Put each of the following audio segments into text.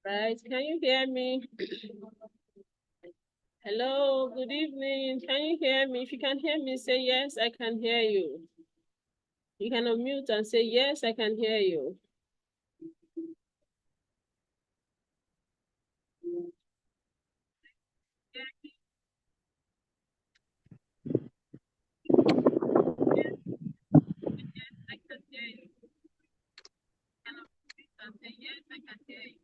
Right, can you hear me? Hello, good evening. Can you hear me? If you can hear me, say yes, I can hear you. You can unmute and say yes, I can hear you. I can hear you. Can unmute and say yes, I can hear you.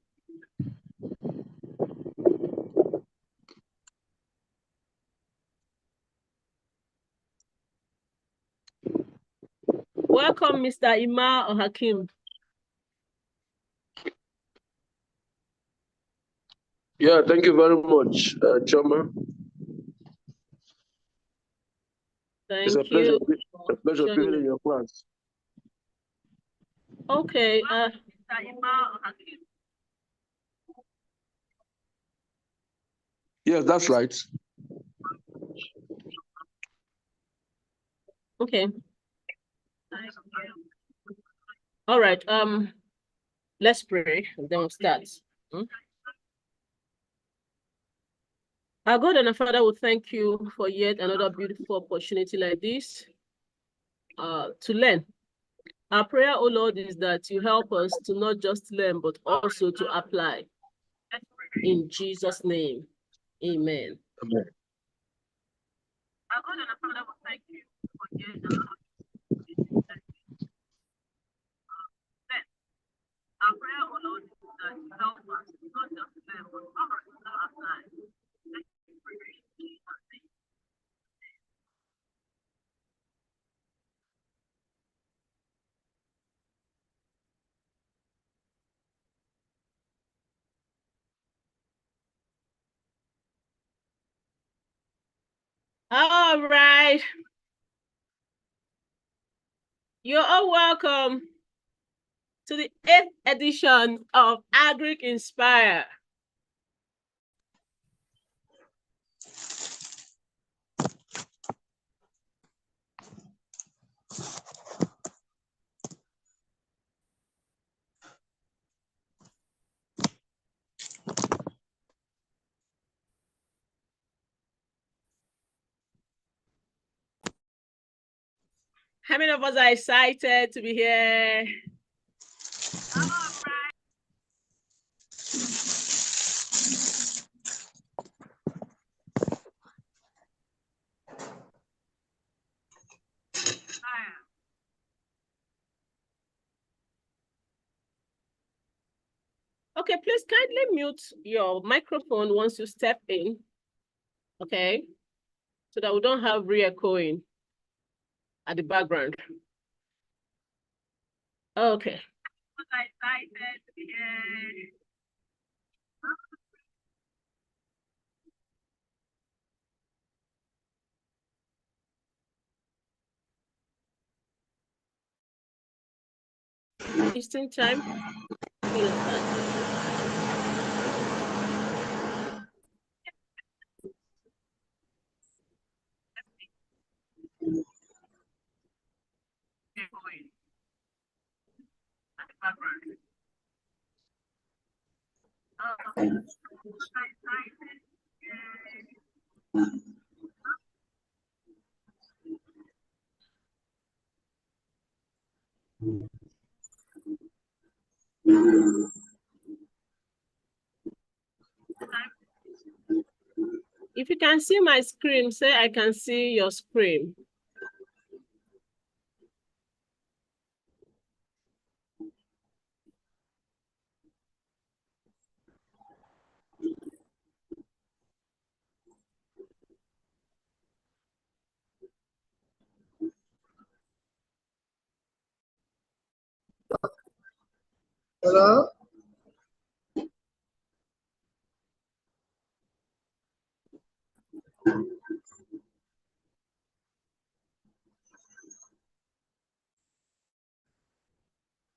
Welcome, Mr. Ima or Hakim. Yeah, thank you very much, Choma. It's a pleasure being in your class. Okay, Mr. Ima or Hakim. Yes, that's right. Okay. All right. Let's pray and then we'll start. Our God and our Father, we thank you for yet another beautiful opportunity like this to learn. Our prayer, oh Lord, is that you help us to not just learn, but also to apply. In Jesus' name, amen. Amen. Our God and our Father, we thank you for yet another opportunity like this. Our prayer, oh Lord, is that you help us to not just learn, but also to apply. All right. You're all welcome to the 8th edition of Agric Inspire. How many of us are excited to be here? All right. Okay, please kindly mute your microphone once you step in, okay? So that we don't have re-echoing at the background. Okay. Eastern time. If you can see my screen, say I can see your screen. Hello?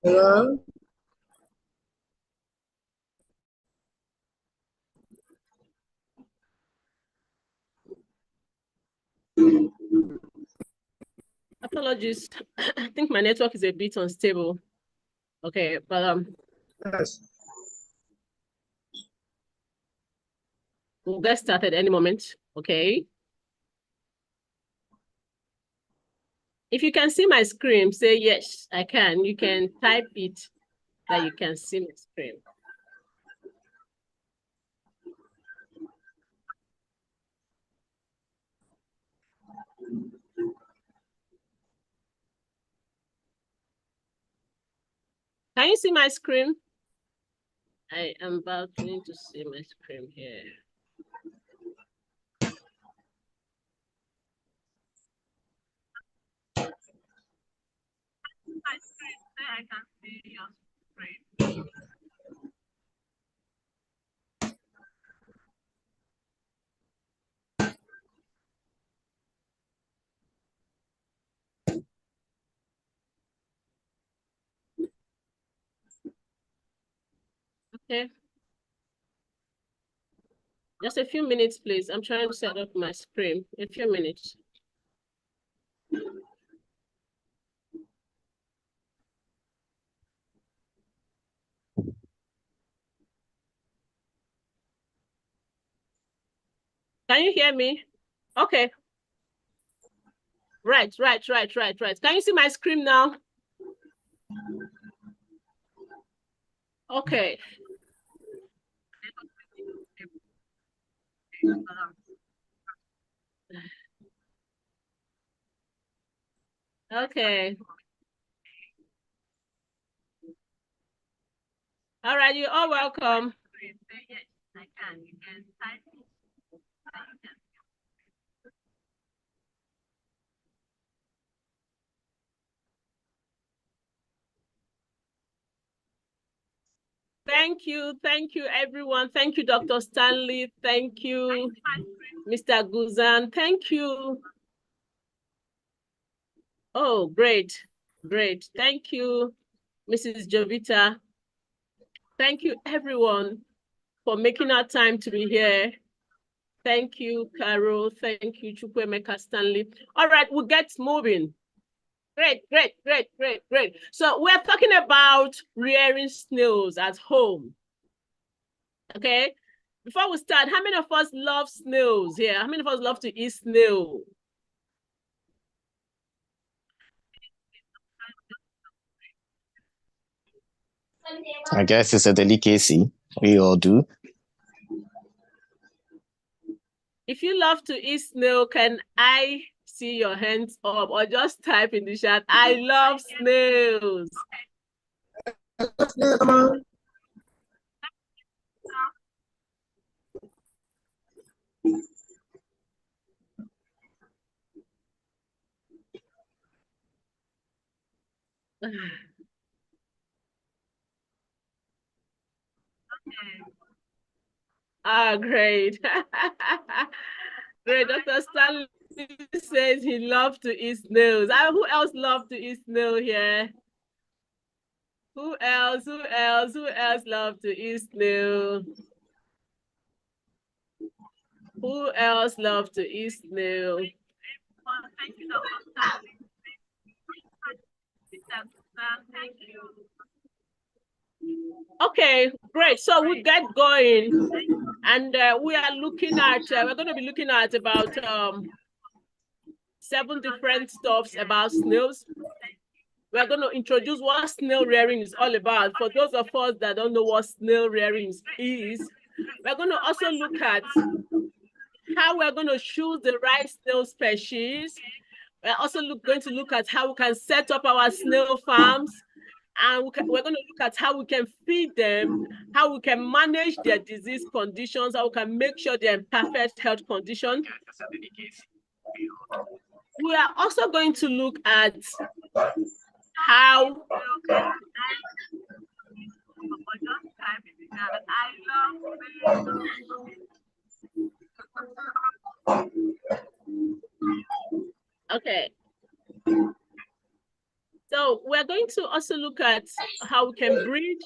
Hello? Apologies. I think my network is a bit unstable. Okay, but Yes. We'll get started any moment, okay? If you can see my screen, say yes, I can. You can type it that you can see my screen. Can you see my screen? I am about to see my screen here. My screen, there I can see your screen. Okay. Just a few minutes, please. I'm trying to set up my screen. A few minutes. Can you hear me? Okay. Right. Can you see my screen now? Okay. Okay. All right, you're all welcome. Thank you, everyone. Thank you, Dr. Stanley. Thank you, Mr. Guzan. Thank you. Oh, great. Thank you, Mrs. Jovita. Thank you, everyone, for making our time to be here. Thank you, Carol. Thank you, Chukwemeka Stanley. All right, we'll get moving. Great. So we're talking about rearing snails at home. Okay. Before we start, how many of us love snails here? How many of us love to eat snail? I guess it's a delicacy. We all do. If you love to eat snail, can I see your hands up or just type in the chat? I love snails. Come on. Ah, great. Great. Dr. Stanley says he loves to eat snails. Who else loves to eat snail here? Who else loves to eat snail? Who else loves to eat snail? Thank you, Dr. Stanley. Thank you. Okay, great. So we'll get going. And we are looking at, we're going to be looking at about 7 different stuffs about snails. We're going to introduce what snail rearing is all about. For those of us that don't know what snail rearing is, we're going to also look at how we're going to choose the right snail species. We're also going to look at how we can set up our snail farms. And we're going to look at how we can feed them, how we can manage their disease conditions, how we can make sure they're in perfect health condition. We are also going to look at how okay. So we're going to also look at how we can breed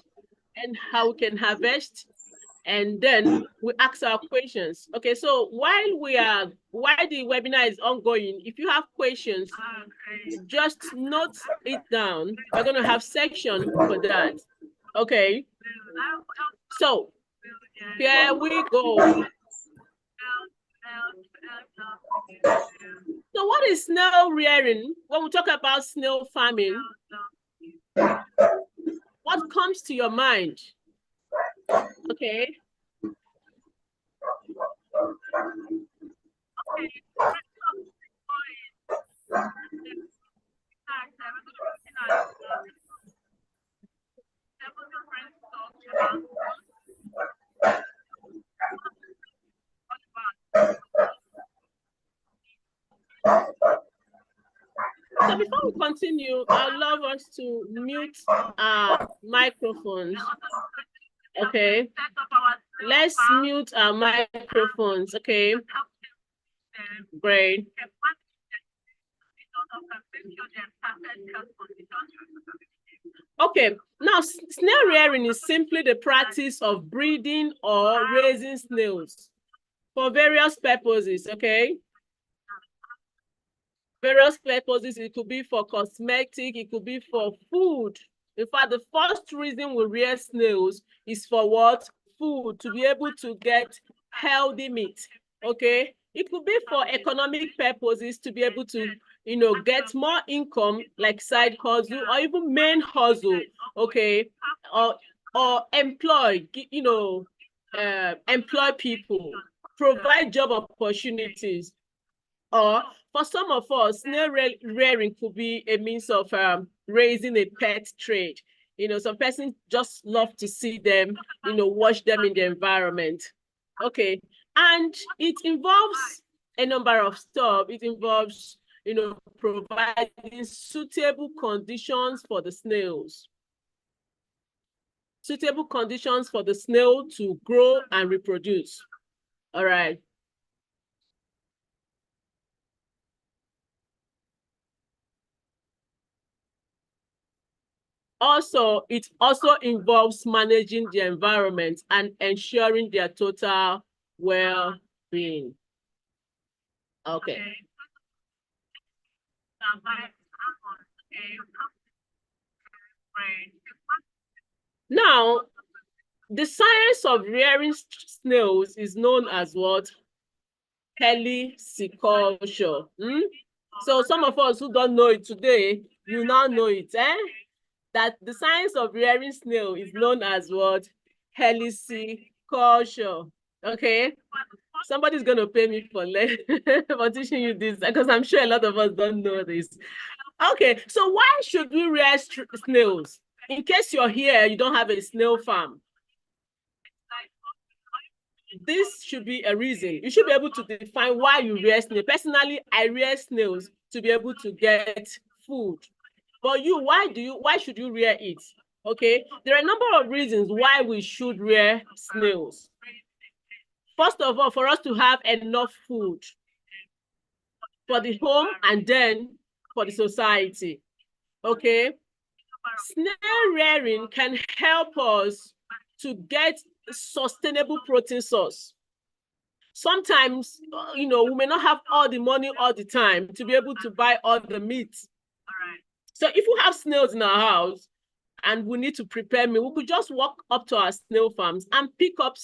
and how we can harvest, and then we ask our questions. Okay, so while the webinar is ongoing, if you have questions, just note it down. We're going to have section for that. Okay. So here we go. So what is snail rearing? When we talk about snail farming, what comes to your mind? Okay. So before we continue, I'd love us to mute our microphones. Okay. Let's mute our microphones. Okay. Great. Okay, now snail rearing is simply the practice of breeding or raising snails for various purposes, okay? Various purposes. It could be for cosmetic, it could be for food. In fact, the first reason we rear snails is for what? Food, to be able to get healthy meat, okay? It could be for economic purposes, to be able to, get more income, like side hustle or even main hustle, okay? Or employ, employ people, provide job opportunities. Or for some of us, snail rearing could be a means of raising a pet trade. Some persons just love to see them, watch them in the environment. Okay. And it involves a number of stuff. It involves, providing suitable conditions for the snails. Suitable conditions for the snail to grow and reproduce. All right. Also, it also involves managing the environment and ensuring their total well-being. Okay. Now, the science of rearing snails is known as what? Heliculture. So some of us who don't know it today, you now know it, that the science of rearing snail is known as what? Heliculture. Okay. Somebody's going to pay me for teaching you this, because I'm sure a lot of us don't know this. Okay, so why should we rear snails? In case you're here, you don't have a snail farm. This should be a reason. You should be able to define why you rear snails. Personally, I rear snails to be able to get food. But you, why should you rear it? Okay, there are a number of reasons why we should rear snails. First of all, for us to have enough food for the home and then for the society. Okay, snail rearing can help us to get sustainable protein source. Sometimes, we may not have all the money all the time to be able to buy all the meat. So if we have snails in our house and we need to prepare meal, we could just walk up to our snail farms and pick up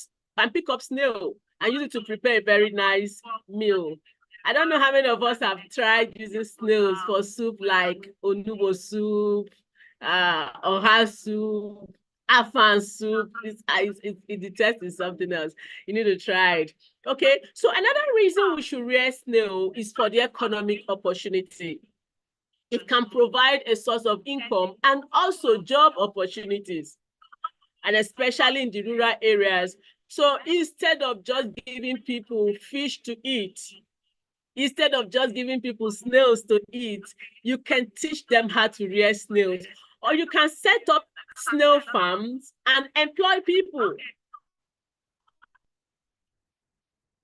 snail and use it to prepare a very nice meal. I don't know how many of us have tried using snails for soup, like onubo soup, oha soup, afan soup. The taste is something else. You need to try it. Okay, so another reason we should rear snail is for the economic opportunity. It can provide a source of income and also job opportunities, and especially in the rural areas. So instead of just giving people fish to eat, instead of just giving people snails to eat, you can teach them how to rear snails, or you can set up snail farms and employ people.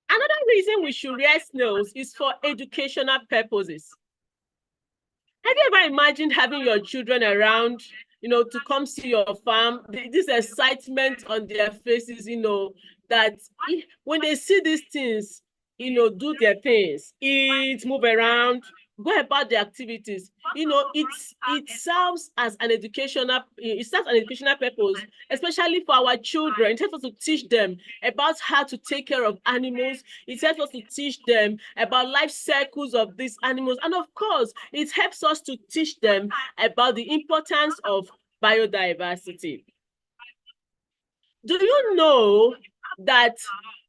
Another reason we should rear snails is for educational purposes. Have you ever imagined having your children around, to come see your farm? This excitement on their faces, that when they see these things, do their things, eat, move around, go about the activities. You know, it serves as an educational, it serves an educational purpose, especially for our children. It helps us to teach them about how to take care of animals. It helps us to teach them about life cycles of these animals. And of course, it helps us to teach them about the importance of biodiversity. Do you know that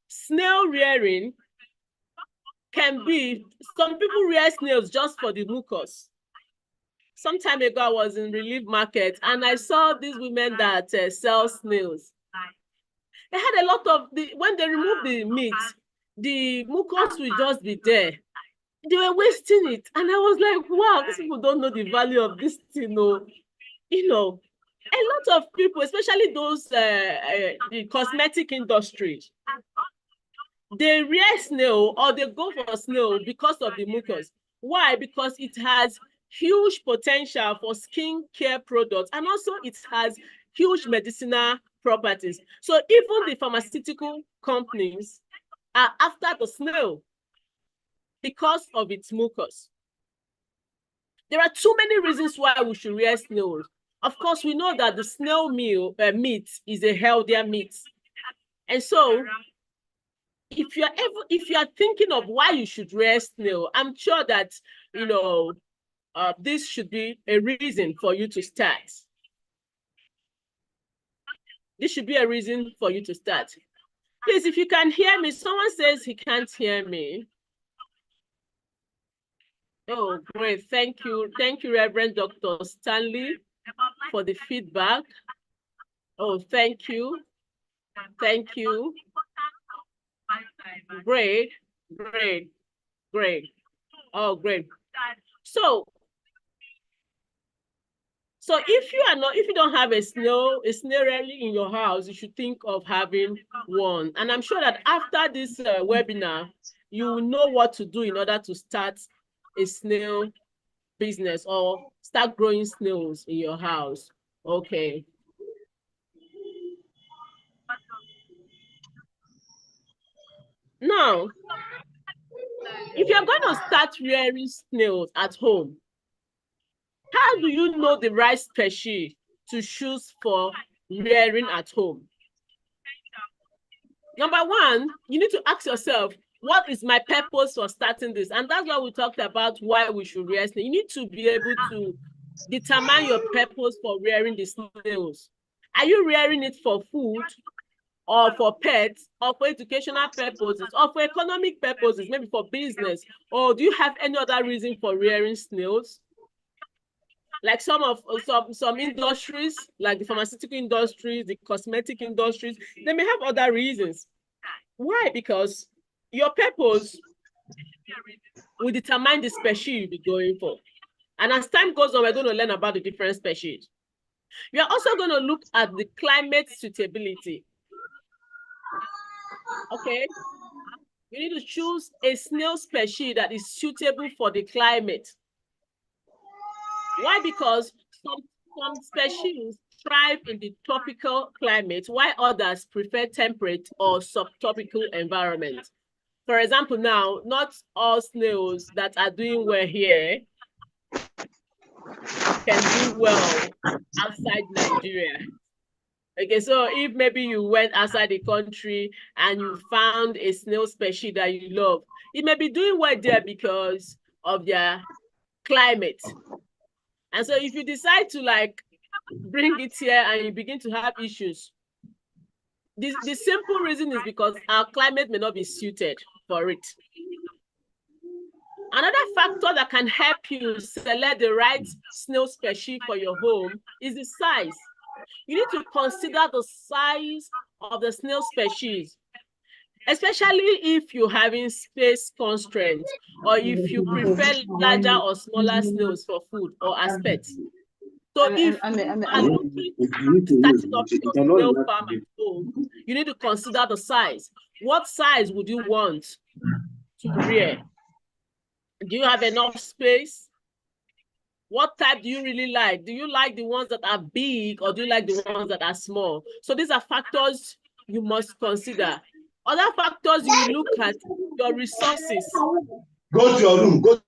snail rearing can be, some people rear snails just for the mucus. Some time ago, I was in Relief Market and I saw these women that sell snails. They had a lot of, when they remove the meat, the mucus will just be there. They were wasting it. And I was like, wow, these people don't know the value of this thing. You know, a lot of people, especially those, the cosmetic industry, they rear snail or they go for snail because of the mucus. Why? Because it has huge potential for skin care products, and also it has huge medicinal properties. So even the pharmaceutical companies are after the snail because of its mucus. There are too many reasons why we should rear snails. Of course, we know that the snail meat is a healthier meat. And so if you are thinking of why you should rear snail, I'm sure that, you know, this should be a reason for you to start. This should be a reason for you to start. Please, if you can hear me, someone says he can't hear me. Oh, great. Thank you. Thank you, Reverend Dr. Stanley, for the feedback. Oh, thank you. Thank you. Great, great, great. Oh, great. So if you don't have a snail rally in your house, you should think of having one. And I'm sure that after this webinar, you will know what to do in order to start a snail business or start growing snails in your house. Okay. Now, if you're going to start rearing snails at home, how do you know the right species to choose for rearing at home? Number one, you need to ask yourself, what is my purpose for starting this? And that's why we talked about why we should rear snails. You need to be able to determine your purpose for rearing the snails. Are you rearing it for food, or for pets, or for educational purposes, or for economic purposes, maybe for business? Or do you have any other reason for rearing snails? Like some industries, like the pharmaceutical industries, the cosmetic industries, they may have other reasons. Why? Because your purpose will determine the species you'll be going for. And as time goes on, we're going to learn about the different species. We are also going to look at the climate suitability. Okay, you need to choose a snail species that is suitable for the climate. Why? Because some species thrive in the tropical climate, while others prefer temperate or subtropical environments. For example, now, not all snails that are doing well here can do well outside Nigeria. Okay, so if maybe you went outside the country and you found a snail species that you love, it may be doing well there because of their climate. And so if you decide to like bring it here and you begin to have issues, the simple reason is because our climate may not be suited for it. Another factor that can help you select the right snail species for your home is the size. You need to consider the size of the snail species, especially if you're having space constraints, or if you prefer larger or smaller snails for food or as pets. So if you are looking at starting up your snail farm at home, you need to consider the size. What size would you want to rear? Do you have enough space? What type do you really like? Do you like the ones that are big, or do you like the ones that are small? So these are factors you must consider. Other factors, you look at your resources. Go to your room. Go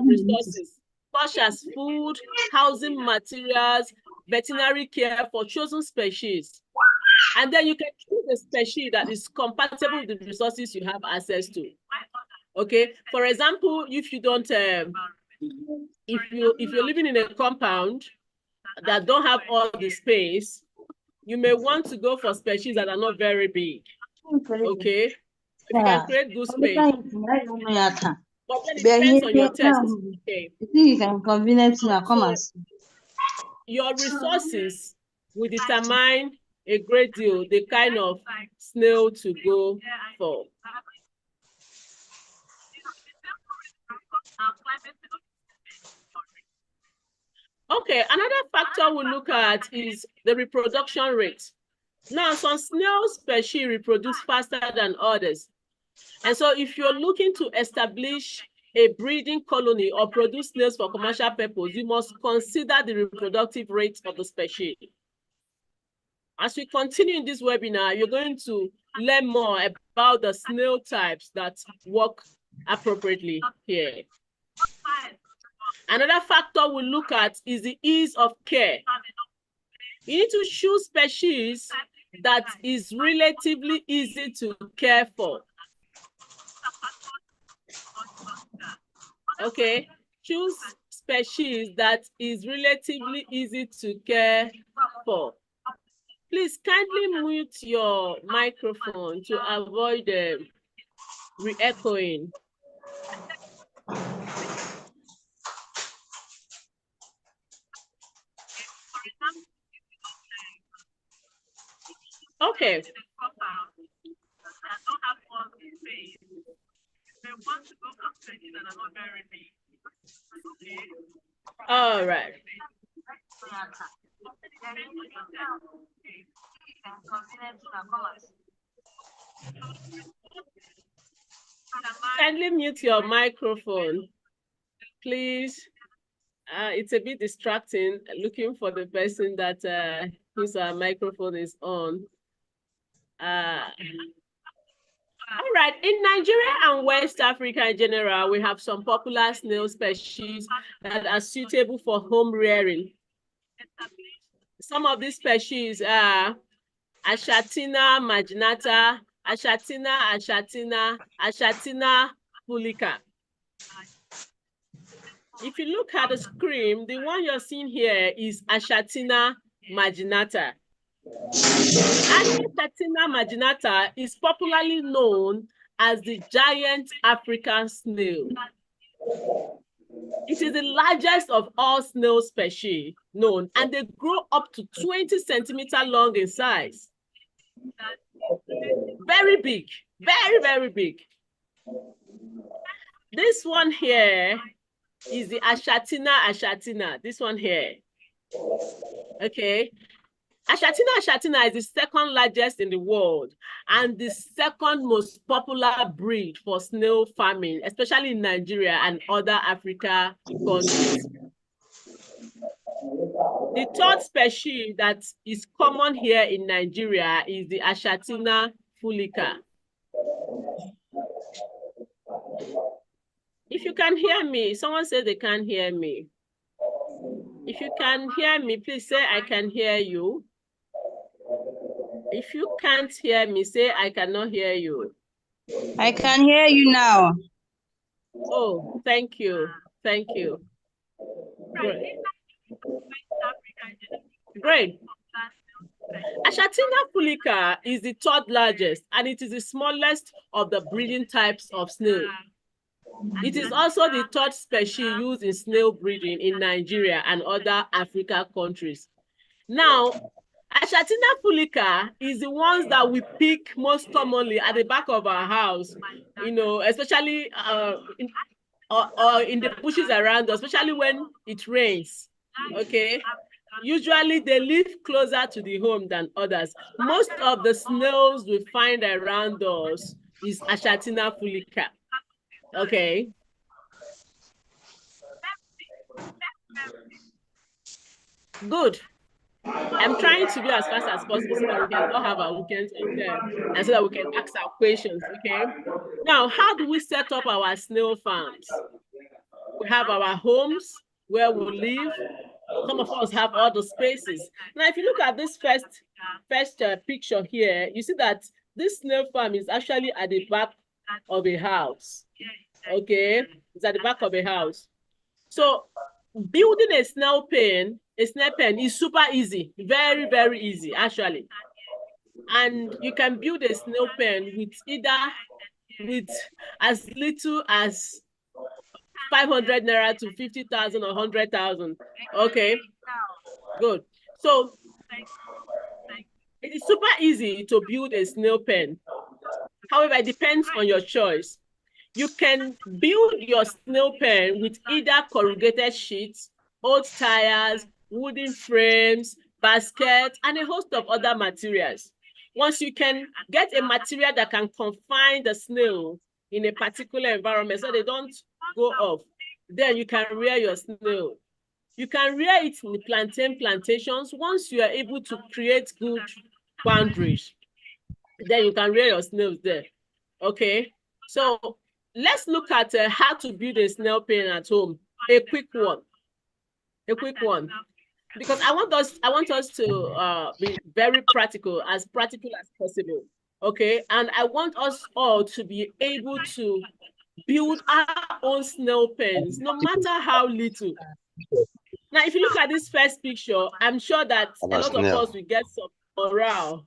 resources such as food, housing materials, veterinary care for chosen species. And then you can choose a species that is compatible with the resources you have access to. Okay, for example, if you don't, if you're living in a compound that don't have all the space, you may want to go for species that are not very big. Okay, if you can create good space. But then it depends on your test. Okay. Your resources will determine a great deal the kind of snail to go for. Okay, another factor we look at is the reproduction rate. Now, some snail species reproduce faster than others. And so if you're looking to establish a breeding colony or produce snails for commercial purpose, you must consider the reproductive rate of the species. As we continue in this webinar, you're going to learn more about the snail types that work appropriately here. Another factor we look at is the ease of care. You need to choose species that is relatively easy to care for. Okay, choose species that is relatively easy to care for. Please kindly mute your microphone to avoid re-echoing. Okay. All right. Kindly mute your microphone, please. It's a bit distracting looking for the person that whose microphone is on. All right, in Nigeria and West Africa in general, we have some popular snail species that are suitable for home rearing. Some of these species are Ashatina marginata, Ashatina fulica. If you look at the screen, the one you're seeing here is Ashatina marginata. Ashatina marginata is popularly known as the giant African snail. It is the largest of all snail species known, and they grow up to 20 centimeters long in size. Very big, very, very big. This one here is the Ashatina, this one here. Okay. Ashatina is the second largest in the world and the second most popular breed for snail farming, especially in Nigeria and other Africa countries. The third species that is common here in Nigeria is the Ashatina fulica. If you can hear me, someone said they can't hear me. If you can hear me, please say I can hear you. If you can't hear me, say I cannot hear you. I can hear you now. Oh, thank you. Thank you. Great. Great. Ashatina fulica is the third largest, and it is the smallest of the breeding types of snail. It is also the third species used in snail breeding in Nigeria and other Africa countries. Now, Ashatina fulica is the ones that we pick most commonly at the back of our house, you know, especially or in the bushes around us, especially when it rains. Okay. Usually they live closer to the home than others. Most of the snails we find around us is Ashatina fulica. Okay. Good. I'm trying to be as fast as possible so that we can all have our weekends and so that we can ask our questions, okay? Now, how do we set up our snail farms? We have our homes where we live. Some of us have all the spaces. Now, if you look at this first picture here, you see that this snail farm is actually at the back of a house. Okay, it's at the back of a house. So building a snail pen is super easy, very, very easy, actually. And you can build a snail pen with as little as 500 naira to 50,000 or 100,000. Okay, good. So it is super easy to build a snail pen. However, it depends on your choice. You can build your snail pen with either corrugated sheets, old tires, wooden frames, baskets, and a host of other materials. Once you can get a material that can confine the snail in a particular environment so they don't go off, then you can rear your snail. You can rear it in the plantain plantations. Once you are able to create good boundaries, then you can rear your snails there. Okay, so let's look at how to build a snail pen at home. A quick one, because I want us to be very practical as possible. Okay, and I want us all to be able to build our own snail pens, no matter how little. Now, if you look at this first picture, I'm sure that a lot of us will get some morale.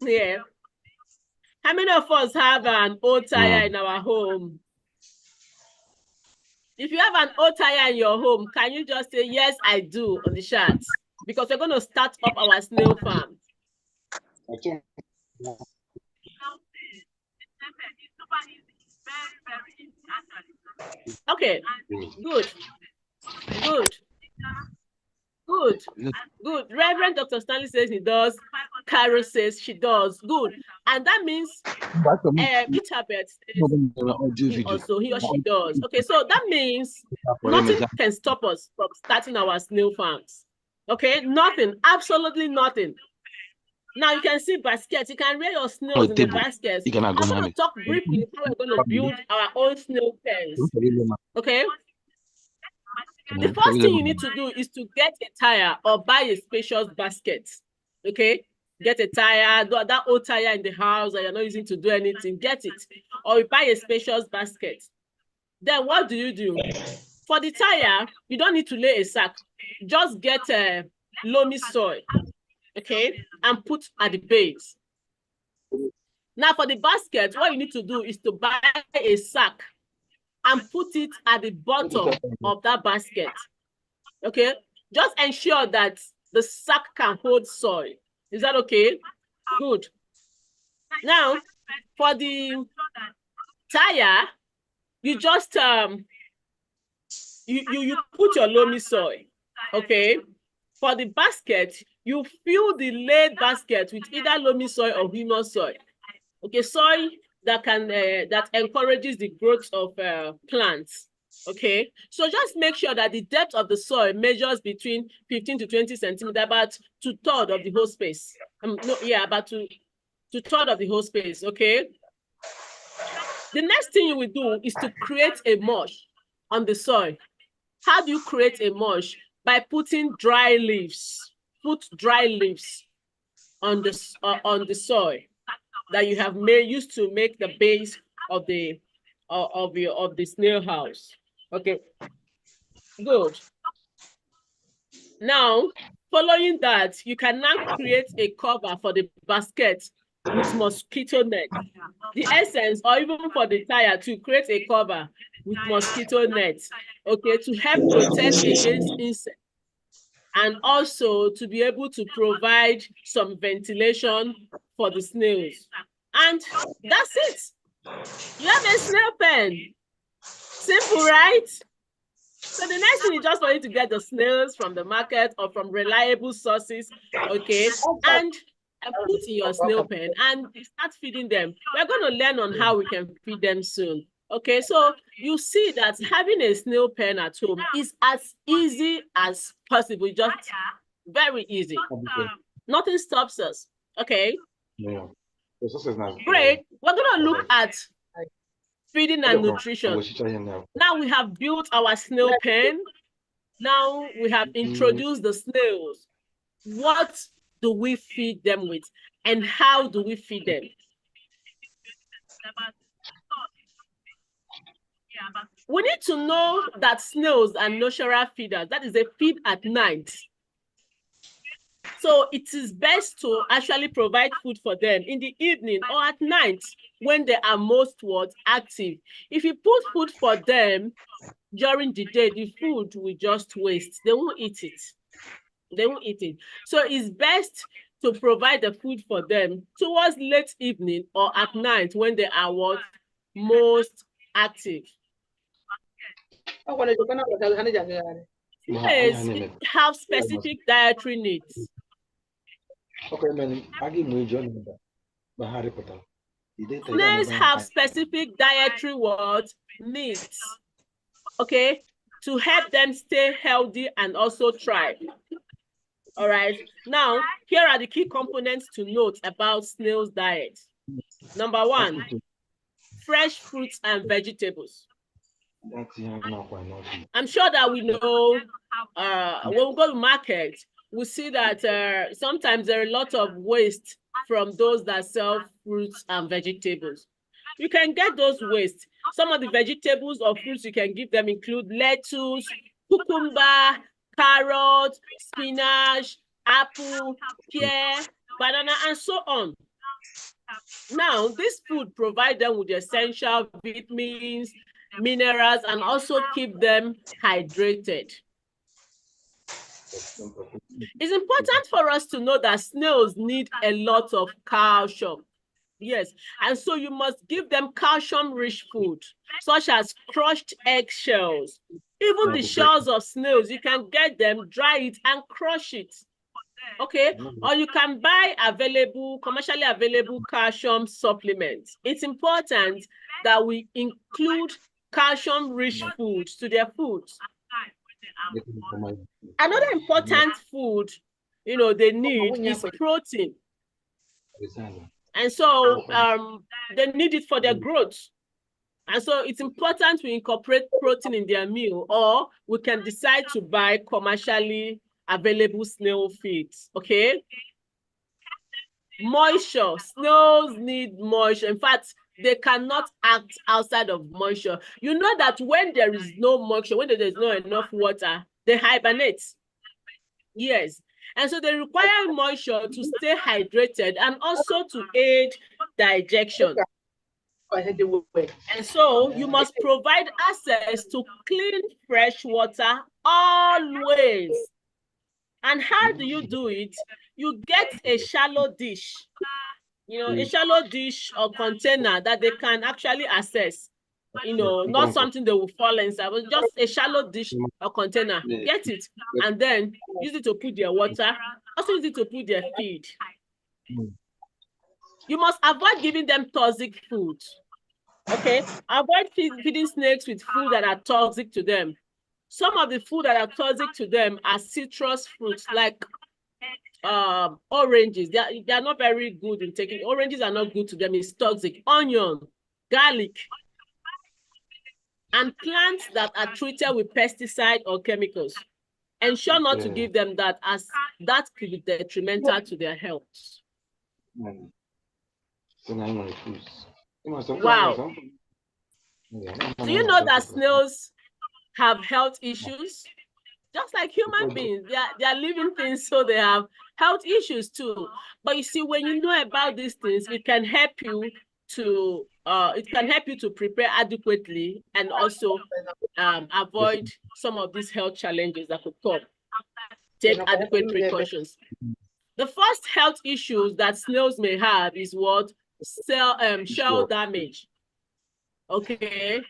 Yeah. How many of us have an old tire in our home? If you have an old tire in your home, can you just say, yes, I do on the chat? Because we're going to start up our snail farm. Okay, good. Reverend Dr. Stanley says he does. Carol says she does. Good. And that means Peterbeth also he or she does. Okay, so that means nothing can stop us from starting our snail farms. Okay, nothing, absolutely nothing. Now you can see baskets. You can rear your snails in the baskets. I'm going to talk briefly how we're going to build our own snail pens. Okay. The first thing you need to do is to get a tire or buy a spacious basket. Okay, get a tire, that old tire in the house that you're not using to do anything, get it. Or you buy a spacious basket. Then what do? For the tire, you don't need to lay a sack. Just get a loamy soil, okay, and put at the base. Now for the basket, what you need to do is to buy a sack and put it at the bottom of that basket. Okay, just ensure that the sack can hold soil. Is that okay? Good. Now, for the tire, you just you put your loamy soil. Okay. For the basket, you fill the laid basket with either loamy soil or humus soil. Okay, soil that can that encourages the growth of plants. Okay, so just make sure that the depth of the soil measures between 15 to 20 centimeters, about 2/3 of the whole space. About 2/3 of the whole space. Okay. The next thing you will do is to create a mulch on the soil. How do you create a mulch? By putting dry leaves. Put dry leaves on the soil that you have used to make the base of the snail house. Okay, good. Now, following that, you can now create a cover for the basket with mosquito net. The essence, or even for the tire, to create a cover with mosquito net, okay, to help protect against insects and also to be able to provide some ventilation for the snails. And that's it. You have a snail pen. Simple, right? So the next thing is just for you to get the snails from the market or from reliable sources, okay, and put in your snail pen and start feeding them. We're going to learn on how we can feed them soon. Okay, so you see that having a snail pen at home is as easy as possible. Just Very easy. Nothing stops us. Okay. Yeah. Great. We're going to look at feeding and nutrition. Now we have built our snail pen. Now we have introduced the snails. What do we feed them with? And how do we feed them? We need to know that snails are natural feeders. That is, they feed at night. So it is best to actually provide food for them in the evening or at night when they are most active. If you put food for them during the day, the food will just waste. They won't eat it. They won't eat it. So it's best to provide the food for them towards late evening or at night when they are most active. Yes, have specific dietary needs. Snails have specific dietary needs, okay, to help them stay healthy and also thrive. All right. Now, here are the key components to note about snails' diet. Number one, fresh fruits and vegetables. I'm sure that we know when we go to market, we see that sometimes there are a lot of waste from those that sell fruits and vegetables. You can get those waste. Some of the vegetables or fruits you can give them include lettuce, cucumber, carrot, spinach, apple, pear, banana, and so on. Now, this food provides them with essential vitamins, minerals, and also keep them hydrated. It's important for us to know that snails need a lot of calcium. Yes, and so you must give them calcium-rich food, such as crushed eggshells. Even the shells of snails, you can get them, dry it, and crush it. Okay, or you can buy commercially available calcium supplements. It's important that we include calcium-rich foods to their foods. Another important food, they need is protein. And so they need it for their growth. And so it's important to incorporate protein in their meal, or we can decide to buy commercially available snail feeds, okay? Moisture. Snails need moisture. In fact, they cannot act outside of moisture. You know that when there is no moisture, when there is not enough water, they hibernate. Yes. And so they require moisture to stay hydrated and also to aid digestion. And so you must provide access to clean, fresh water always. And how do you do it? You get a shallow dish, a shallow dish or container that they can actually access. Not something they will fall inside, but just a shallow dish or container. Get it, and then use it to put their water. Also use it to put their feed. You must avoid giving them toxic food. Okay, avoid feeding snakes with food that are toxic to them. Some of the food that are toxic to them are citrus fruits like oranges. They are not very good in taking. Oranges are not good to them. It's toxic. Onion, garlic, and plants that are treated with pesticide or chemicals. Ensure not to give them that, as that could be detrimental to their health. Wow. Do you know that snails have health issues? Just like human beings, they are living things, so they have health issues too. But you see, when you know about these things, it can help you to prepare adequately and also avoid some of these health challenges that could come. Take adequate precautions. The first health issues that snails may have is what? Shell damage. Okay.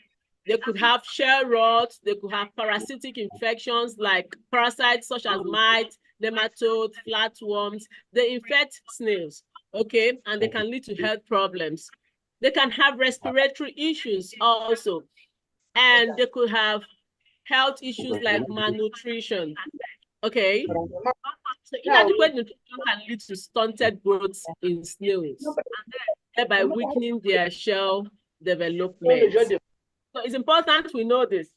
They could have shell rot. They could have parasitic infections like parasites such as mites, nematodes, flatworms. They infect snails, okay? And they can lead to health problems. They can have respiratory issues also. And they could have health issues like malnutrition. Okay. So inadequate nutrition can lead to stunted growth in snails, thereby weakening their shell development. So it's important we know this.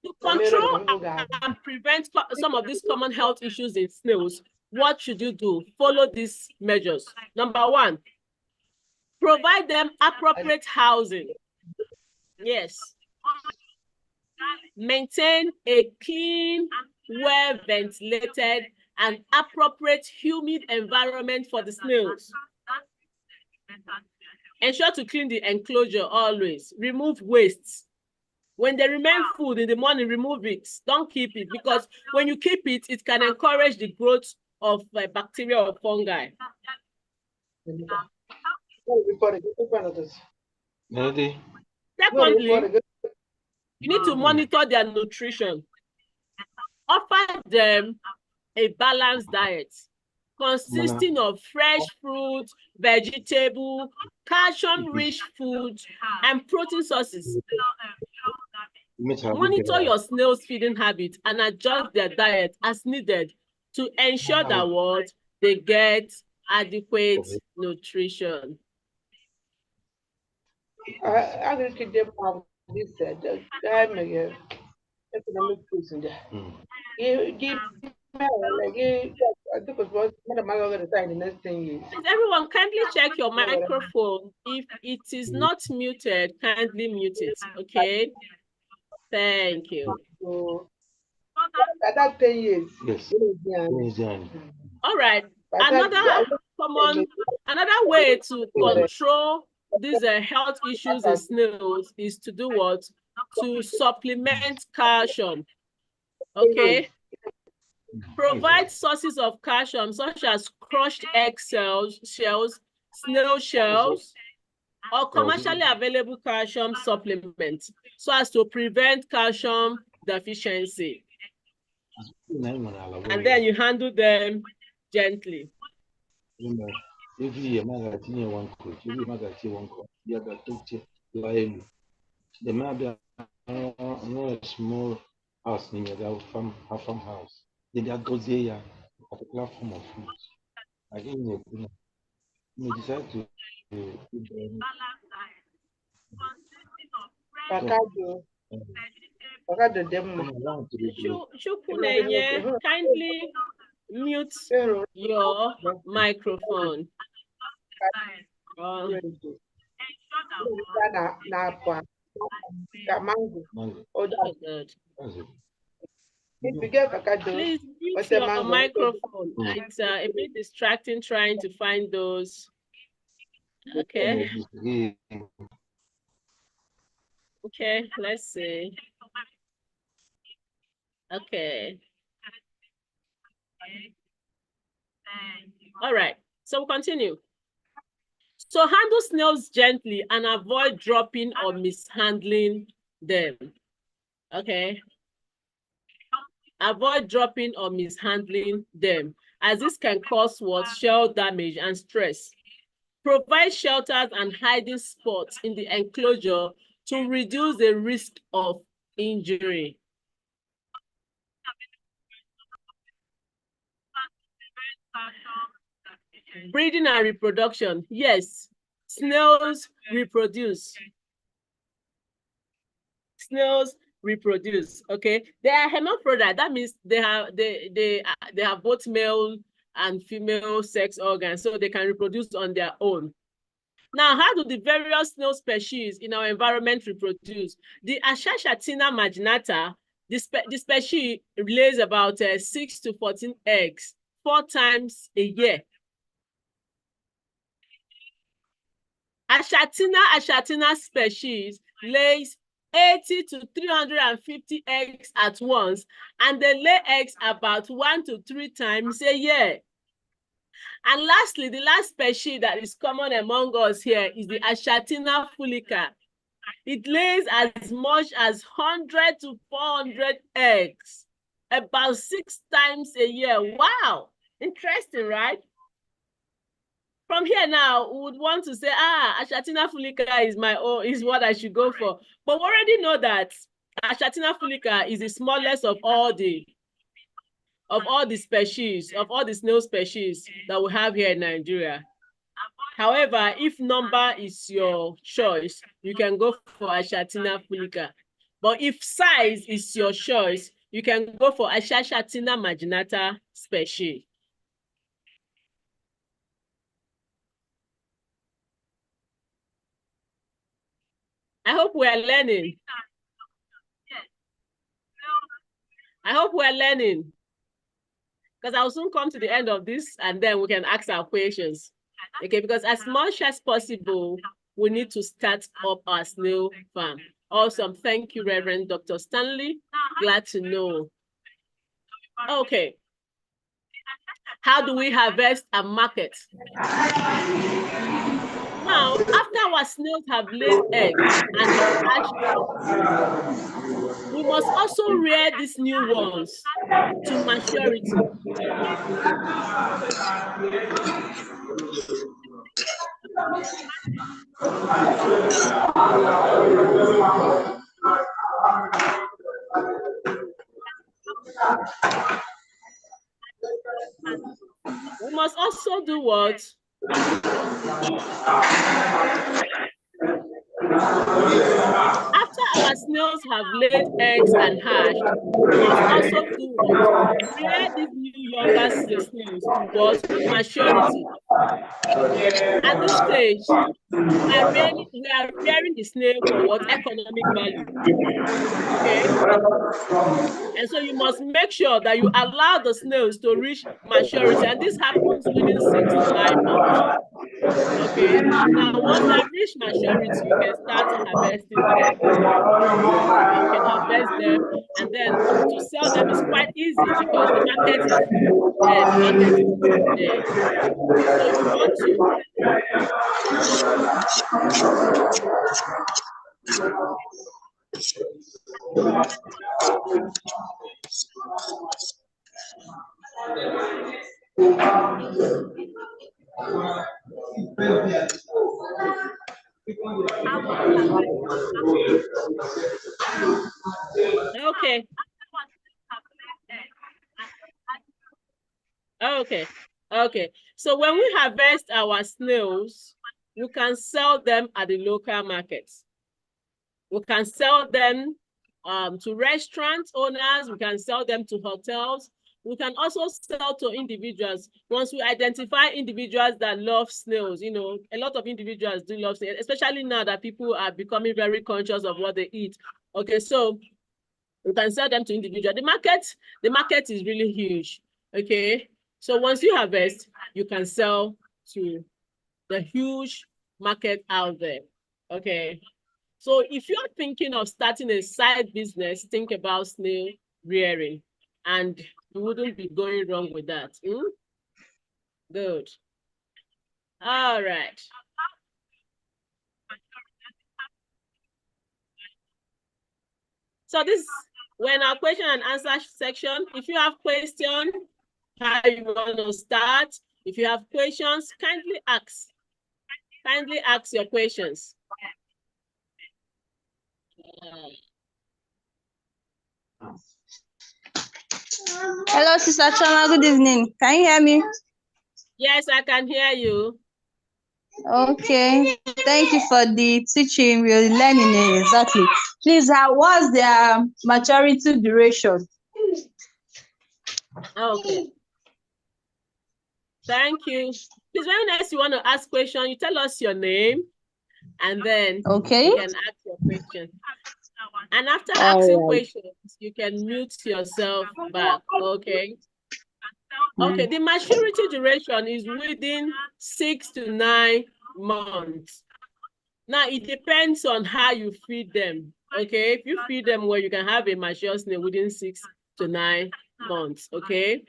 To control and prevent some of these common health issues in snails, what should you do? Follow these measures. Number one, provide them appropriate housing. Yes. Maintain a clean, well-ventilated, and appropriate humid environment for the snails. Ensure to clean the enclosure always. Remove wastes. When they remain food in the morning, remove it. Don't keep it, because when you keep it, it can encourage the growth of bacteria or fungi. Secondly, you need to monitor their nutrition. Offer them a balanced diet consisting of fresh fruit, vegetable, calcium-rich food, and protein sources. Monitor your snails' feeding habits and adjust their diet as needed to ensure that what they get adequate nutrition. Agric this economic tools in there. The next 10 years. Please, everyone, kindly check your microphone. If it is not muted, kindly mute it. Okay. Thank you. So that 10 years. Yes. All right. Another way to control these health issues in snails is to do what? To supplement calcium. Okay. Provide sources of calcium such as crushed egg shells, snail shells, or commercially available calcium supplements so as to prevent calcium deficiency. And then you handle them gently. Every year, magazine one coach, every magazine one coach, the other doctor, live. The mother, no small house near the farmhouse. Then they go there, a particular form of food. I think we decide to Chukunenye, kindly mute your microphone. Please mute your microphone. It's a bit distracting trying to find those. Okay. Okay, let's see. Okay. All right, so we'll continue. So handle snails gently and avoid dropping or mishandling them. Okay. Avoid dropping or mishandling them, as this can cause what? Shell damage and stress. Provide shelters and hiding spots in the enclosure to reduce the risk of injury. Breeding and reproduction. Yes, snails reproduce. Snails reproduce. Okay, they are hermaphrodite. That means they have both male and female sex organs, so they can reproduce on their own. Now, how do the various snail species in our environment reproduce? The Ashashatina marginata, the species lays about 6 to 14 eggs 4 times a year. Ashatina species lays 80 to 350 eggs at once, and they lay eggs about 1 to 3 times a year. And lastly, the last species that is common among us here is the Ashatina fulica. It lays as much as 100 to 400 eggs, about 6 times a year. Wow, interesting, right? From here now, we would want to say, Ashatina fulica is what I should go for. But we already know that Ashatina fulica is the smallest of all the species, of all the snail species that we have here in Nigeria. However, if number is your choice, you can go for Ashatina fulica. But if size is your choice, you can go for Ashatina marginata species. I hope we are learning. I hope we are learning. Because I'll soon come to the end of this and then we can ask our questions. Okay, because as much as possible, we need to start up our snail farm. Awesome. Thank you, Reverend Dr. Stanley. Glad to know. Okay. How do we harvest and market? Now, after our snails have laid eggs and have hatched up, we must also rear these new ones to maturity. We must also do what? After our snails have laid eggs and hatched, we must also do what? Rear these new younger snails to what? Maturity. At this stage, we are rearing the snail for what? Economic value. Okay? And so you must make sure that you allow the snails to reach maturity, and this happens within 6 to 9 months. Okay, now once they have reached maturity, you can start harvesting them. Okay, you can harvest them, and then to sell them is quite easy because the market is there. The market is there. So you want to. Okay. Okay. So when we harvest our snails, we can sell them at the local markets. We can sell them to restaurant owners. We can sell them to hotels. We can also sell to individuals. Once we identify individuals that love snails, you know, a lot of individuals do love snails, especially now that people are becoming very conscious of what they eat. Okay, so we can sell them to individuals. The market is really huge. Okay, so once you harvest, you can sell to the huge market out there. Okay. So if you're thinking of starting a side business, think about snail rearing, and you wouldn't be going wrong with that. Good. All right. So this, when our question and answer section, if you have questions, how you want to start, if you have questions, kindly ask. Kindly ask your questions. Hello, Sister Choma. Good evening. Can you hear me? Yes, I can hear you. Okay. Thank you for the teaching. We're learning it exactly. Please, what's their maturity duration? Okay. Thank you. Please, when next you want to ask question, you tell us your name, and then you can ask your question. And after asking questions, you can mute yourself back. Okay. Okay. The maturity duration is within 6 to 9 months. Now it depends on how you feed them. Okay. If you feed them well, you can have a mature snail within 6 to 9 months. Okay.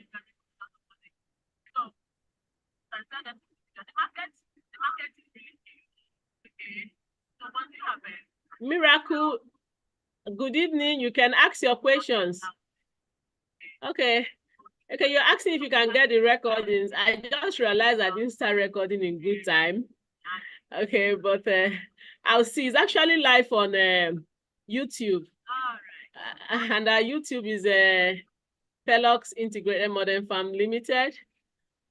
Miracle, good evening. You can ask your questions. Okay, you're asking if you can get the recordings. I just realized I didn't start recording in good time. Okay, but I'll see. It's actually live on YouTube. And our YouTube is Pelox Integrated Modern Farm Limited.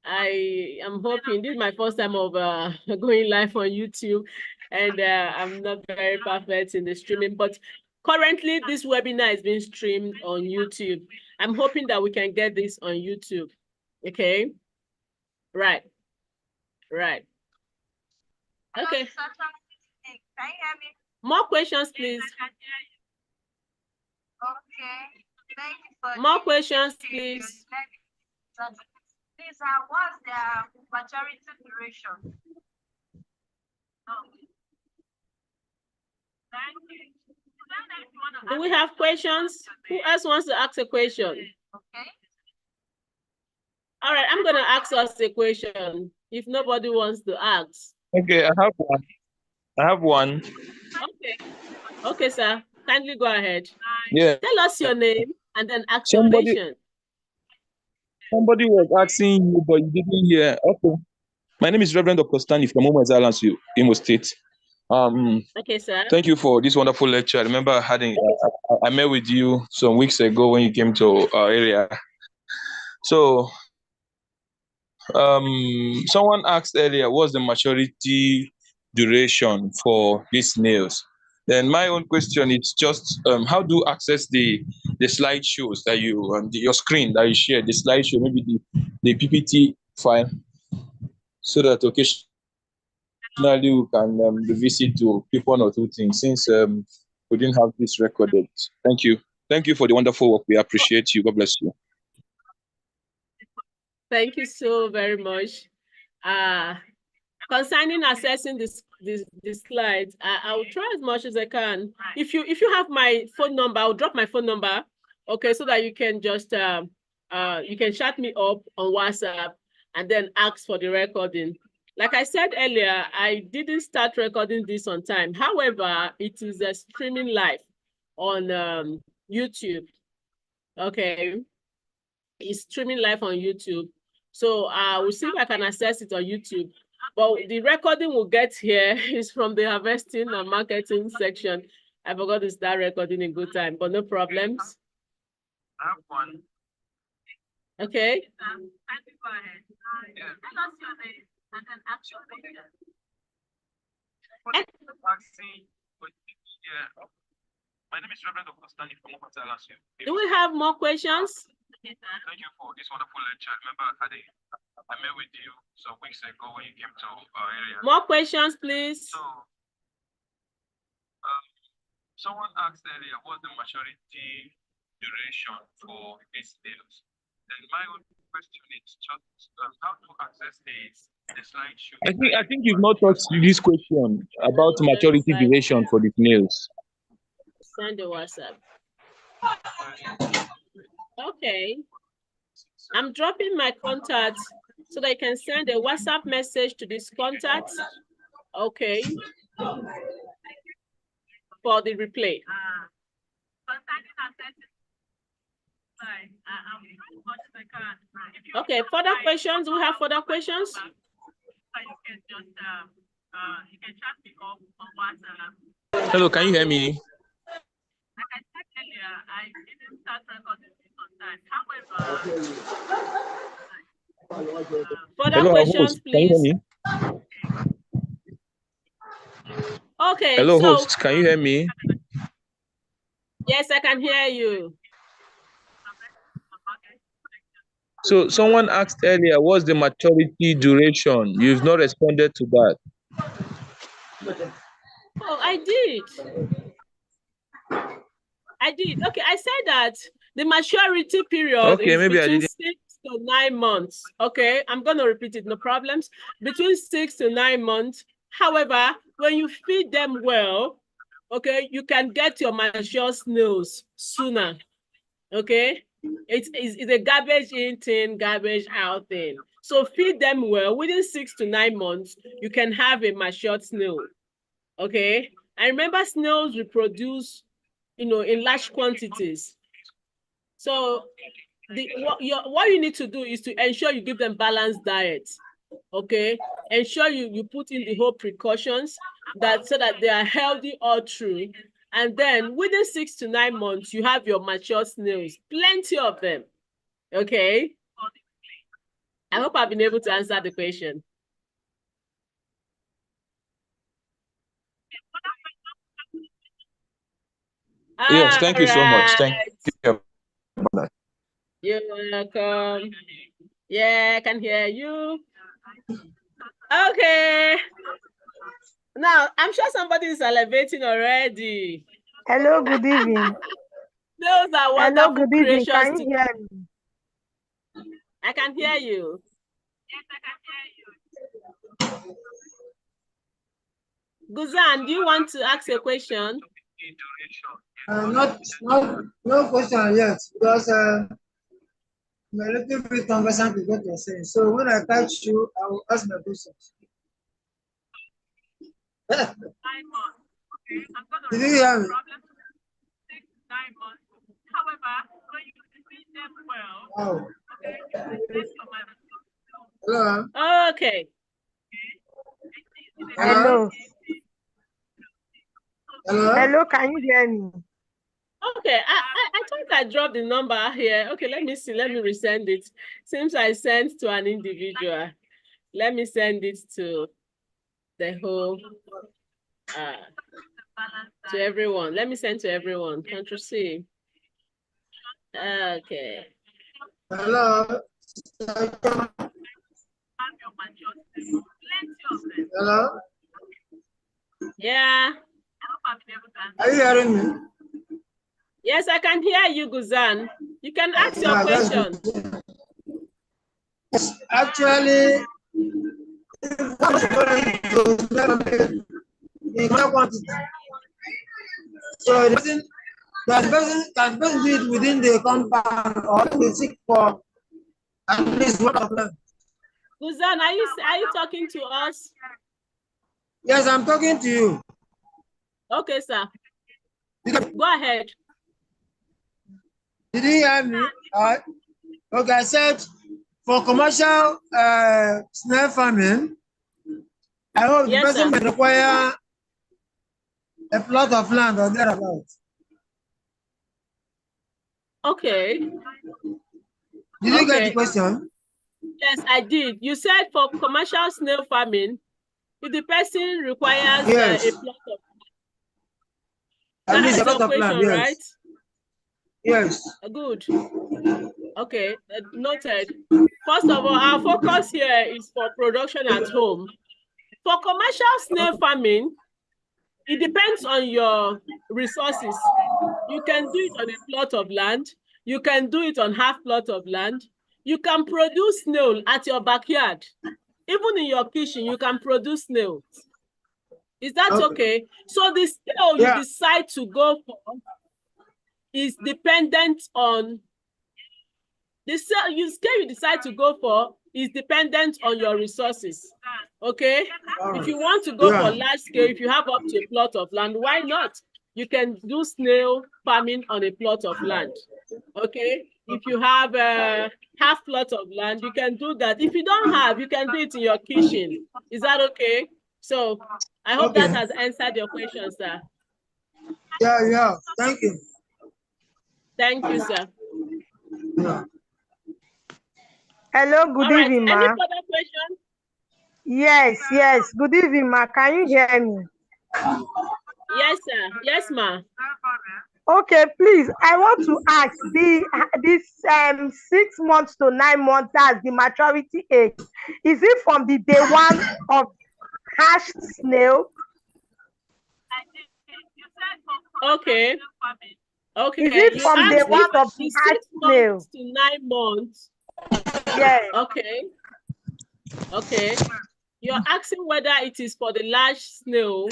I am hoping this is my first time of going live on YouTube, and I'm not very perfect in the streaming, but currently this webinar is being streamed on YouTube. I'm hoping that we can get this on YouTube. Okay. Right. Right. Okay. More questions, please. Okay. Thank you for more questions, please. Please, what's the maturity duration? Do we have questions? Who else wants to ask a question? Okay. All right, I'm going to ask us a question if nobody wants to ask. Okay, I have one. Okay. Okay, sir. Kindly go ahead. Yeah. Tell us your name and then ask your question. Somebody was asking you, but you didn't hear. Okay. My name is Reverend Dr. Stanley from Omo Islands, Imo State. Okay, sir. Thank you for this wonderful lecture. I remember I met with you some weeks ago when you came to our area. So, someone asked earlier, what's the maturity duration for these snails? Then my own question is just how do you access the slideshows that you your screen that you share, the slideshow, maybe the PPT file, so that occasionally we can revisit to pick one or two things since we didn't have this recorded. Thank you. Thank you for the wonderful work. We appreciate you. God bless you. Thank you so very much. Concerning accessing this slides, I will try as much as I can. If you have my phone number, I'll drop my phone number, okay, so that you can just you can chat me up on WhatsApp and then ask for the recording. Like I said earlier, I didn't start recording this on time. However, it is streaming live on YouTube. Okay, it's streaming live on YouTube. So we'll see if I can access it on YouTube. But the recording we'll get here is from the harvesting and marketing section. I forgot to start recording in good time, but no problems. I have one. Okay. My name is Reverend Dr. Stanley from Omo Islands. Do we have more questions? Thank you for this wonderful lecture. I remember I met with you some weeks ago when you came to our area. More questions, please. So, someone asked earlier, what's the maturity duration for these snails? Then my own question is just how to access the slideshow. I think you've not touched this question about maturity duration for the snails. Send a WhatsApp. Okay. I'm dropping my contact so that you can send a WhatsApp message to this contact. Okay. For the replay. Okay, further questions? Do we have further questions? Hello, can you hear me? Like I said earlier, I didn't start recording this on time. However, further hello, questions, host, please. can you hear me? Okay. Hello, so, host, can you hear me? Yes, I can hear you. So someone asked earlier, what's the maturity duration? You've not responded to that. Oh, I did. Okay, I said that the maturity period is between 6 to 9 months. Okay, I'm going to repeat it, no problems. Between 6 to 9 months. However, when you feed them well, okay, you can get your mature snails sooner. Okay, it's a garbage in thing, garbage out thing. So feed them well. Within 6 to 9 months, you can have a matured snail. Okay, I remember snails reproduce, in large quantities. So what you need to do is to ensure you give them balanced diet. Okay, ensure you put in the whole precautions so that they are healthy all through, And then within 6 to 9 months, you have your mature snails, plenty of them. Okay. I hope I've been able to answer the question. Yes, thank you so much. Thank you. You're welcome. Yeah, I can hear you. Okay. Now, I'm sure somebody is salivating already. Hello, good evening. Those are Hello, wonderful good evening. creations. Can you hear me? I can hear you. Guzan, do you want to ask a question? No question yet, because I'm a little bit conversant with what you're saying. So when I catch you, I will ask my questions. Did you hear me? Oh. Hello. Okay. Hello. Hello. Hello, can you hear me? Okay, I thought I dropped the number here. Okay, let me see. Let me resend it. Seems I sent to an individual. Let me send it to the whole, to everyone. Let me send to everyone. Can't you see? Okay. Hello. Hello. Yeah. Are you hearing me? Yes, I can hear you, Guzan. You can ask your question. Actually, so the person can person do it within the compound or they seek for at least one of them. Guzan, are you talking to us? Yes, I'm talking to you. Okay, sir. Go ahead. Did you hear me? Okay, I said for commercial snail farming, I hope the person may require a plot of land or thereabouts. Okay. Did you get the question? Yes, I did. You said for commercial snail farming, if the person requires a plot of land. That's your question, yes. right? Yes. Good. Okay, noted. First of all, our focus here is for production at home. For commercial snail farming, it depends on your resources. You can do it on a plot of land. You can do it on half plot of land. You can produce snail at your backyard. Even in your kitchen, you can produce snails. Is that okay? So the snail you decide to go for is dependent on the scale you decide to go for is dependent on your resources. Okay? If you want to go for large scale, if you have up to a plot of land, why not? You can do snail farming on a plot of land. Okay? If you have a half plot of land, you can do that. If you don't have, you can do it in your kitchen. Is that okay? So I hope that has answered your question, sir. Yeah. Thank you. Thank you, sir. Hello, good evening, ma. Any further questions? Yes. Good evening, ma. Can you hear me? Yes, sir. Yes, ma. Okay, please. I want to ask this 6 months to 9 months, that's the maturity age. Is it from the day one of hatched snail? Okay. Okay. Is it from day one of the hatched snail? 6 to 9 months. Yes. Okay. You're asking whether it is for the large snail.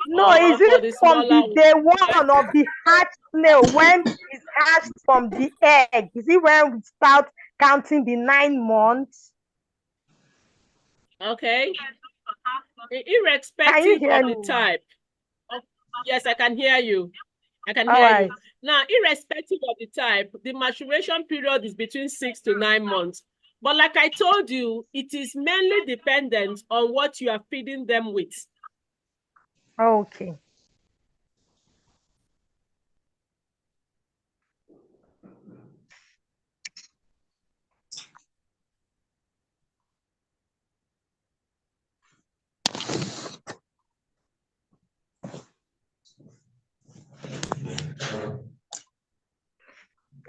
No, is it from the day one of the hatched snail when it's hatched from the egg? Is it when we start counting the 9 months? Okay. Irrespective of the type. Yes, I can hear you. I can hear you. Now, irrespective of the type, the maturation period is between 6 to 9 months. But like I told you, it is mainly dependent on what you are feeding them with. Okay.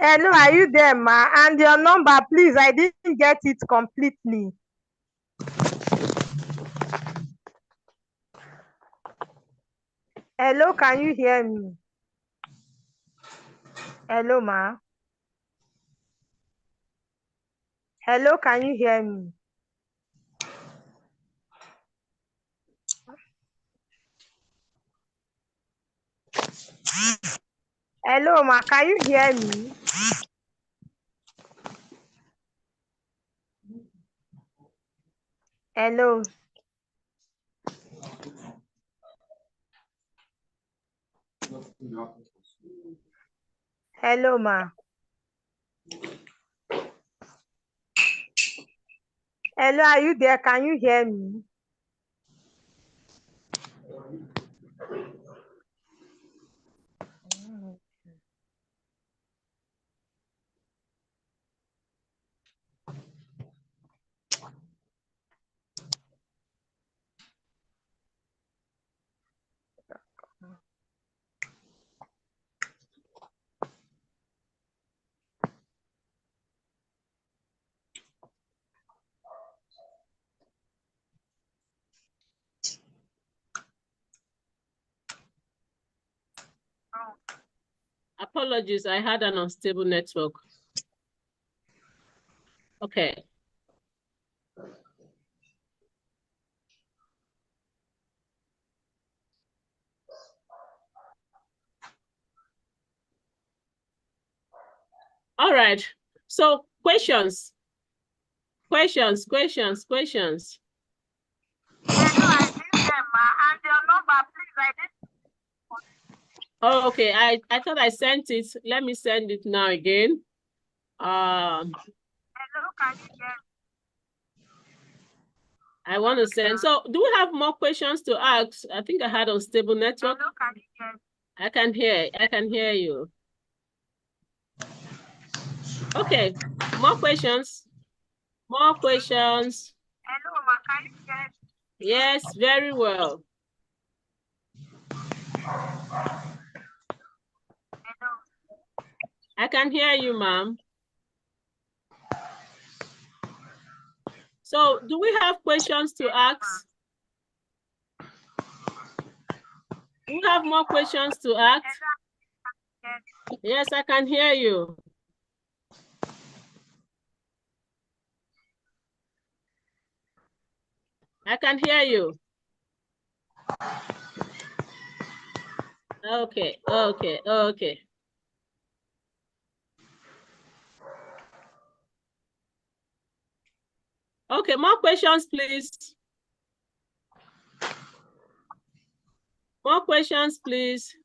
Hello, are you there, ma? And your number, please. I didn't get it completely. Hello, can you hear me? Hello, ma. Hello, can you hear me? Hello, ma. Can you hear me? Hello. Hello, ma. Hello, are you there? Can you hear me? Apologies, I had an unstable network. Okay. All right. So questions. Questions. Oh, okay. I thought I sent it. Let me send it now again. Hello, can you hear me? I want to send. So do we have more questions to ask? I think I had unstable network. Hello, can you hear me? I can hear you. Okay. More questions. More questions. Hello, ma, can you hear me? Yes, very well. I can hear you, ma'am. So do we have questions to ask? Do we have more questions to ask? Yes, I can hear you. I can hear you. Okay. Okay, more questions, please. More questions, please.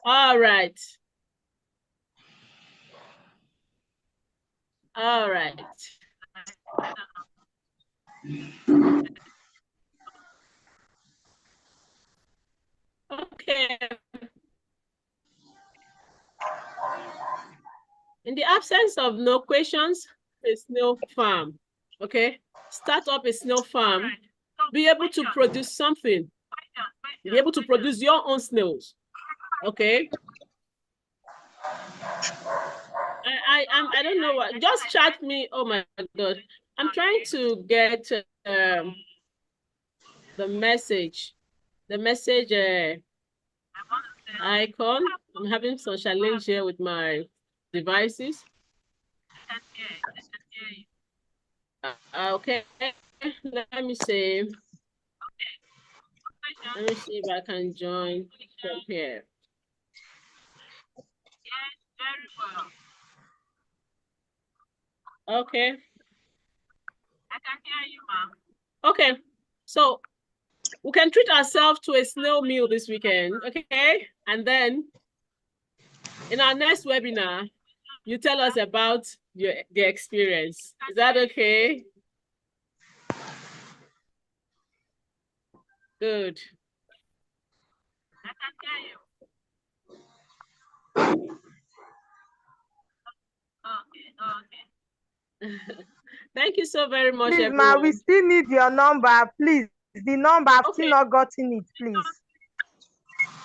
All right. All right. Okay. In the absence of no questions, a snail farm. Okay. Start up a snail farm. Be able to produce something. Be able to produce your own snails. Okay. I don't know what. Just chat me. Oh my God. I'm trying to get the message. The message icon. I'm having some challenge here with my devices. Okay. Let me see. Let me see if I can join from here. Yes, very well. Okay. I can hear you, ma'am. Okay. So we can treat ourselves to a snail meal this weekend, okay? And then in our next webinar, you tell us about the experience. Is that okay? Good. I can hear you. Okay. Thank you so very much, Please, everyone. ma, we still need your number, please. The number, I've still not gotten it, please.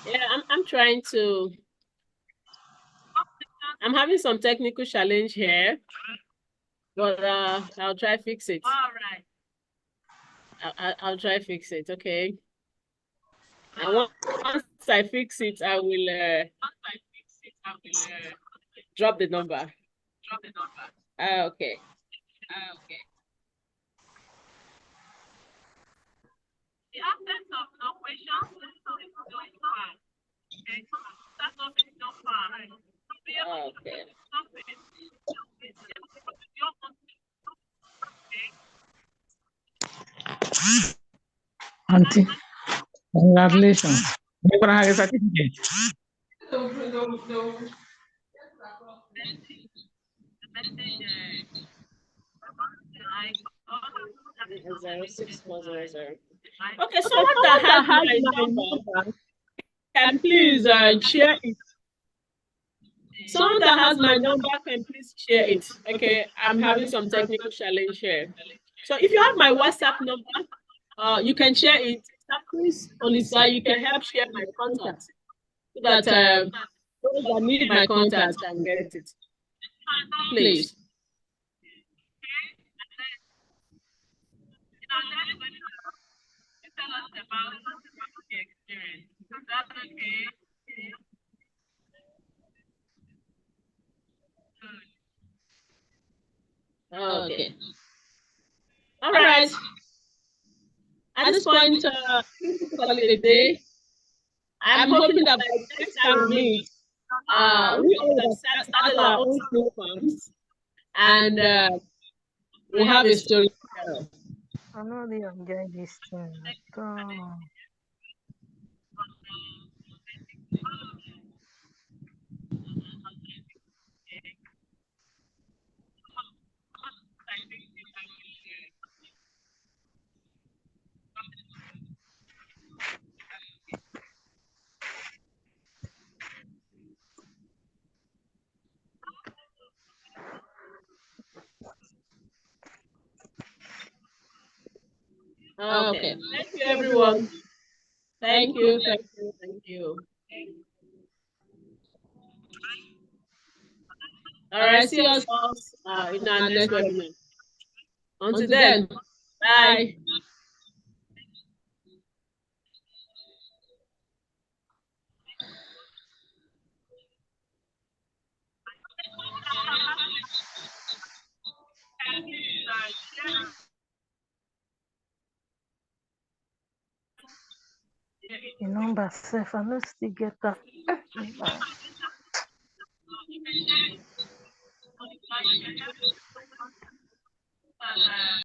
Yeah, I'm trying to. I'm having some technical challenge here, but I'll try fix it. All right. I'll try fix it. Okay. And once I fix it, I will drop the number. Okay. The absence of no questions is going far. Okay, that's not far. Okay. Auntie, congratulations. You're gonna have a certificate. Okay, someone that has my number can please share it. Someone that has my number can please share it. Okay, I'm having some technical challenge here. So if you have my WhatsApp number, you can share it. Please, Olisa, you can help share my contact so that those that need my contact can get it. Please. Okay. All right. At this point, call it a day. I'm hoping that by next time we meet, we all have started our own small farms, and we'll have a story to tell. I know they enjoy this thing at all. Okay. Thank you, everyone. Thank you. Thank you. Thank you. All right. See us in our next webinar. Until then, bye. The number safe, I no still get that.